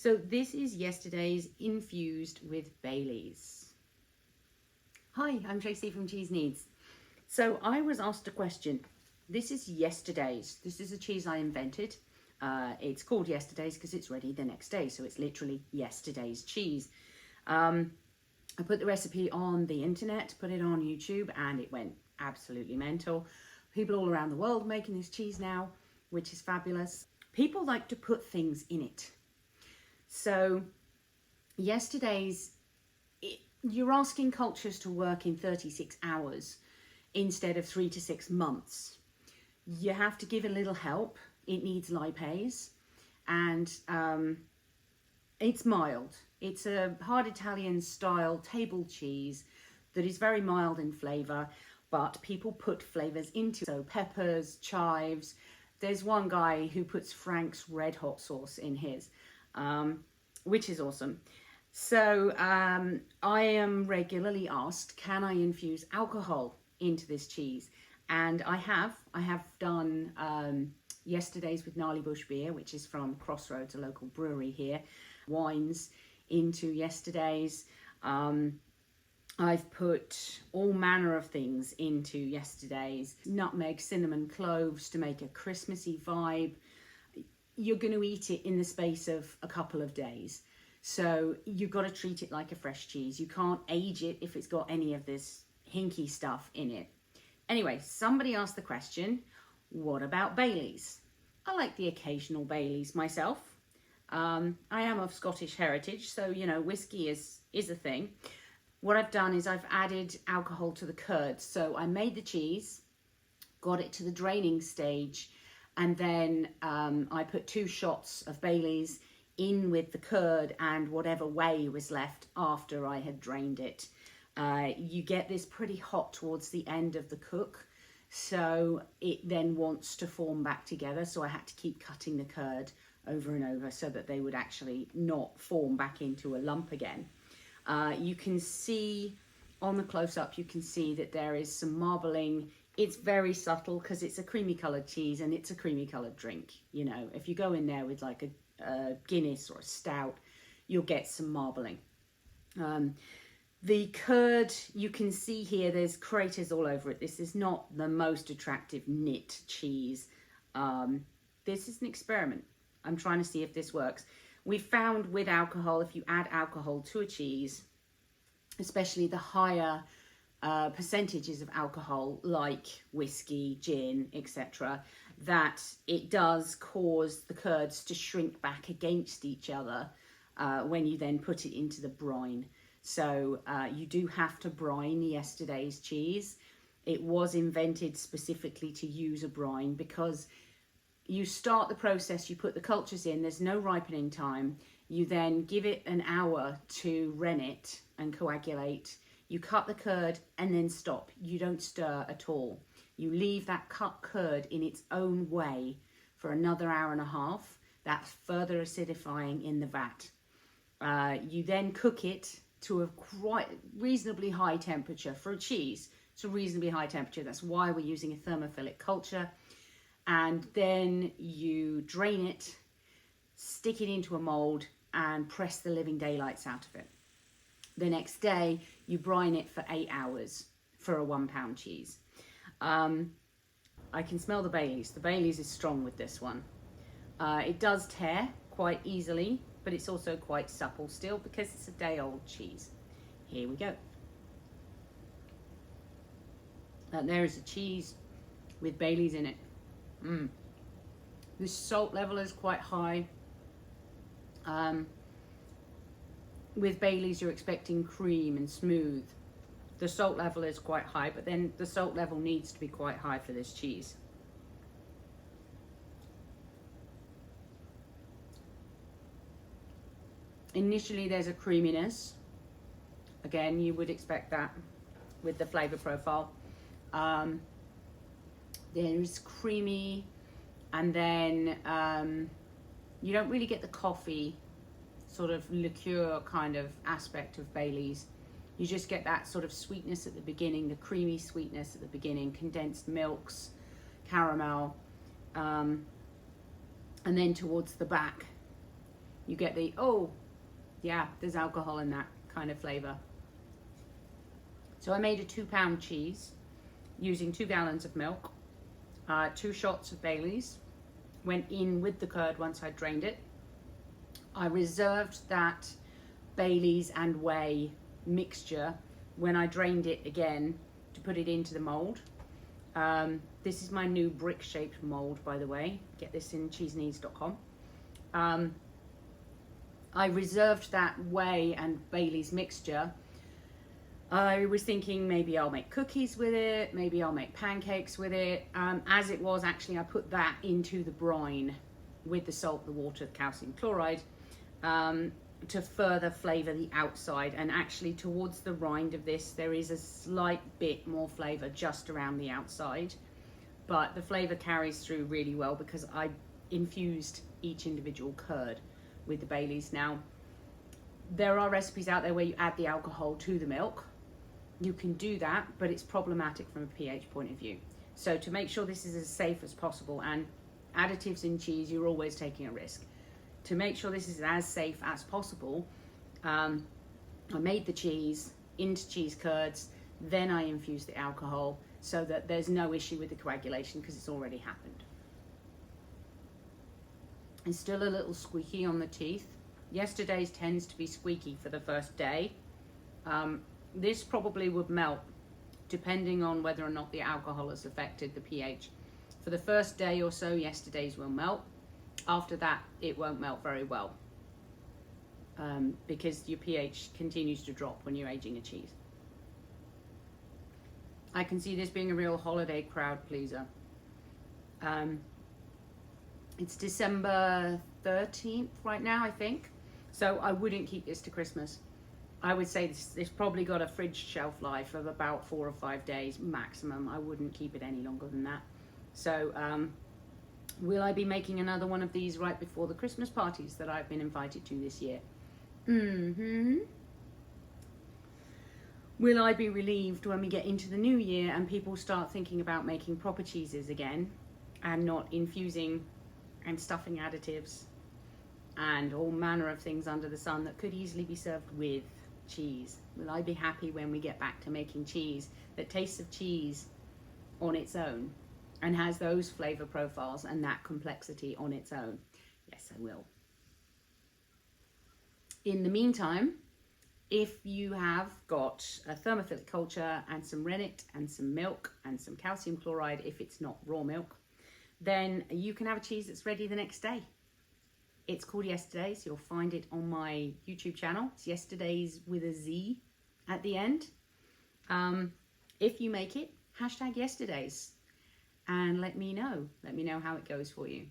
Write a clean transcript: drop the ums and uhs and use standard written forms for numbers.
So this is Yesterday's infused with Baileys. Hi, I'm Tracy from Cheeseneeds. So I was asked a question. This is Yesterdaze. This is a cheese I invented. It's called Yesterdaze because it's ready the next day. So it's literally yesterday's cheese. I put the recipe on the internet, put it on YouTube, and it went absolutely mental. People all around the world making this cheese now, which is fabulous. People like to put things in it. So Yesterday's, you're asking cultures to work in 36 hours instead of 3 to 6 months. You have to give a little help. It needs lipase, and it's mild. It's a hard Italian style table cheese that is very mild in flavour, but people put flavours into it. So peppers, chives. There's one guy who puts Frank's red hot sauce in his, which is awesome. So I am regularly asked, can I infuse alcohol into this cheese? And I have done Yesterdaze with Gnarly Bush beer, which is from Crossroads, a local brewery here, wines into Yesterdaze. I've put all manner of things into Yesterdaze, nutmeg, cinnamon, cloves to make a Christmassy vibe. You're going to eat it in the space of a couple of days. So you've got to treat it like a fresh cheese. You can't age it if it's got any of this hinky stuff in it. Anyway, somebody asked the question, what about Baileys? I like the occasional Baileys myself. I am of Scottish heritage, so, you know, whiskey is a thing. What I've done is I've added alcohol to the curds. So I made the cheese, got it to the draining stage, and then I put 2 shots of Baileys in with the curd and whatever whey was left after I had drained it. You get this pretty hot towards the end of the cook, so it then wants to form back together. So I had to keep cutting the curd over and over so that they would actually not form back into a lump again. You can see on the close-up, you can see that there is some marbling. It's very subtle because it's a creamy coloured cheese and it's a creamy coloured drink. You know, if you go in there with like a Guinness or a stout, you'll get some marbling. The curd, you can see here, there's craters all over it. This is not the most attractive knit cheese. This is an experiment. I'm trying to see if this works. We found with alcohol, if you add alcohol to a cheese, especially the higher percentages of alcohol like whiskey, gin, etc., that it does cause the curds to shrink back against each other when you then put it into the brine. So you do have to brine Yesterday's cheese. It was invented specifically to use a brine because you start the process, you put the cultures in, there's no ripening time. You then give it an hour to rennet and coagulate. You cut the curd and then stop. You don't stir at all. You leave that cut curd in its own way for another hour and a half. That's further acidifying in the vat. You then cook it to a quite reasonably high temperature. For a cheese, it's a reasonably high temperature. That's why we're using a thermophilic culture. And then you drain it, stick it into a mold, and press the living daylights out of it. The next day, you brine it for 8 hours for a 1 pound cheese. I can smell the Baileys. The Baileys is strong with this one. It does tear quite easily, but it's also quite supple still because it's a day-old cheese. Here we go. And there is a cheese with Baileys in it. The salt level is quite high. With Baileys, you're expecting cream and smooth. The salt level is quite high, but then the salt level needs to be quite high for this cheese. Initially, there's a creaminess. Again, you would expect that with the flavor profile. There's creamy, and then you don't really get the coffee sort of liqueur kind of aspect of Baileys. You just get that sort of sweetness at the beginning, the creamy sweetness at the beginning, condensed milks, caramel, and then towards the back You get the, oh, yeah, there's alcohol in that kind of flavour. So I made a 2-pound cheese using 2 gallons of milk, 2 shots of Baileys, went in with the curd once I drained it. I reserved that Baileys and whey mixture when I drained it again to put it into the mould. This is my new brick shaped mould, by the way. Get this in cheeseneeds.com. I reserved that whey and Baileys mixture. I was thinking maybe I'll make cookies with it, maybe I'll make pancakes with it. As it was, actually, I put that into the brine with the salt, the water, the calcium chloride, to further flavour the outside. And actually towards the rind of this, there is a slight bit more flavour just around the outside. But the flavour carries through really well because I infused each individual curd with the Baileys. Now, there are recipes out there where you add the alcohol to the milk. You can do that, but it's problematic from a pH point of view. So to make sure this is as safe as possible, and additives in cheese, you're always taking a risk. To make sure this is as safe as possible, I made the cheese into cheese curds, then I infused the alcohol so that there's no issue with the coagulation because it's already happened. It's still a little squeaky on the teeth. Yesterday's tends to be squeaky for the first day. This probably would melt depending on whether or not the alcohol has affected the pH. For the first day or so, Yesterday's will melt. After that, it won't melt very well because your pH continues to drop when you're aging a cheese. I can see this being a real holiday crowd pleaser. It's December 13th right now, I think. So I wouldn't keep this to Christmas. I would say this probably got a fridge shelf life of about 4 or 5 days maximum. I wouldn't keep it any longer than that. So will I be making another one of these right before the Christmas parties that I've been invited to this year? Will I be relieved when we get into the new year and people start thinking about making proper cheeses again and not infusing and stuffing additives and all manner of things under the sun that could easily be served with cheese? Will I be happy when we get back to making cheese that tastes of cheese on its own and has those flavour profiles and that complexity on its own? Yes, I will. In the meantime, if you have got a thermophilic culture and some rennet and some milk and some calcium chloride, if it's not raw milk, then you can have a cheese that's ready the next day. It's called Yesterdaze. You'll find it on my YouTube channel. It's Yesterdaze with a Z at the end. If you make it, hashtag Yesterdaze and let me know. Let me know how it goes for you.